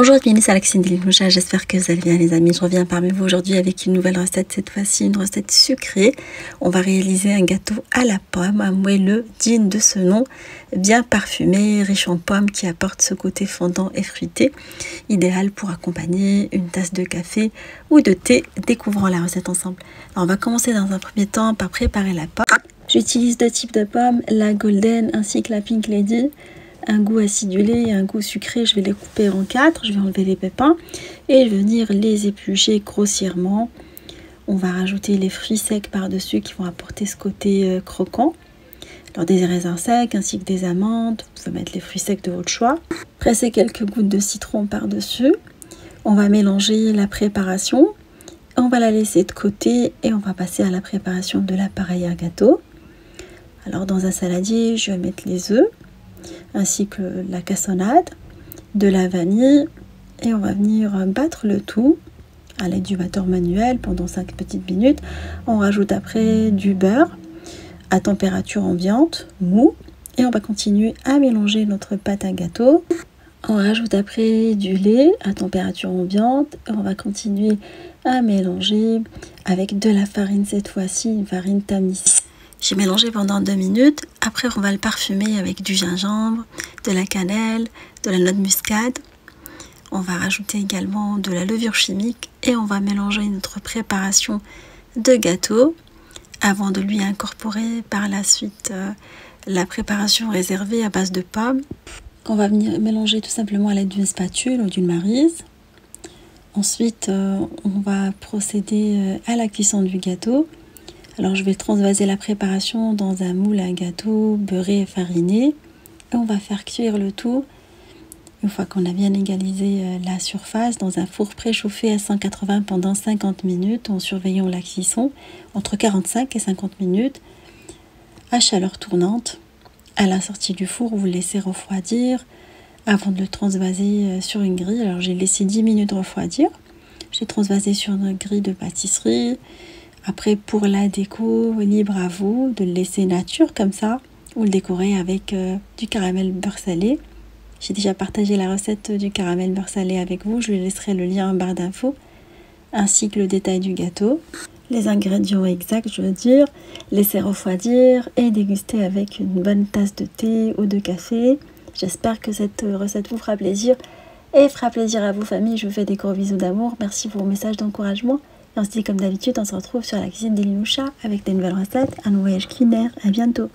Bonjour et bienvenue sur la cuisine d'Eline, j'espère que vous allez bien les amis. Je reviens parmi vous aujourd'hui avec une nouvelle recette, cette fois-ci une recette sucrée. On va réaliser un gâteau à la pomme, un moelleux digne de ce nom, bien parfumé, riche en pommes qui apporte ce côté fondant et fruité, idéal pour accompagner une tasse de café ou de thé. Découvrons la recette ensemble. Alors on va commencer dans un premier temps par préparer la pomme. J'utilise deux types de pommes, la golden ainsi que la pink lady. Un goût acidulé et un goût sucré. Je vais les couper en 4, je vais enlever les pépins et je vais venir les éplucher grossièrement. On va rajouter les fruits secs par-dessus qui vont apporter ce côté croquant. Alors des raisins secs ainsi que des amandes, vous pouvez mettre les fruits secs de votre choix. Presser quelques gouttes de citron par-dessus. On va mélanger la préparation, on va la laisser de côté et on va passer à la préparation de l'appareil à gâteau. Alors dans un saladier, je vais mettre les œufs ainsi que la cassonade, de la vanille et on va venir battre le tout à l'aide du batteur manuel pendant 5 petites minutes. On rajoute après du beurre à température ambiante, mou, et on va continuer à mélanger notre pâte à gâteau. On rajoute après du lait à température ambiante et on va continuer à mélanger avec de la farine, cette fois-ci une farine tamis. J'ai mélangé pendant 2 minutes. Après, on va le parfumer avec du gingembre, de la cannelle, de la noix de muscade. On va rajouter également de la levure chimique et on va mélanger notre préparation de gâteau avant de lui incorporer par la suite la préparation réservée à base de pommes. On va venir mélanger tout simplement à l'aide d'une spatule ou d'une maryse. Ensuite, on va procéder à la cuisson du gâteau. Alors je vais transvaser la préparation dans un moule à gâteau beurré et fariné et on va faire cuire le tout une fois qu'on a bien égalisé la surface dans un four préchauffé à 180 pendant 50 minutes en surveillant la cuisson entre 45 et 50 minutes à chaleur tournante. À la sortie du four, vous le laissez refroidir avant de le transvaser sur une grille. Alors j'ai laissé 10 minutes refroidir, j'ai transvasé sur une grille de pâtisserie. Après, pour la déco, libre à vous de le laisser nature comme ça ou le décorer avec du caramel beurre salé. J'ai déjà partagé la recette du caramel beurre salé avec vous. Je lui laisserai le lien en barre d'infos ainsi que le détail du gâteau. Les ingrédients exacts, je veux dire, laisser refroidir et déguster avec une bonne tasse de thé ou de café. J'espère que cette recette vous fera plaisir et fera plaisir à vos familles. Je vous fais des gros bisous d'amour. Merci pour vos messages d'encouragement. Et on se dit comme d'habitude, on se retrouve sur la cuisine d'Eline avec des nouvelles recettes, un nouveau voyage culinaire. À bientôt.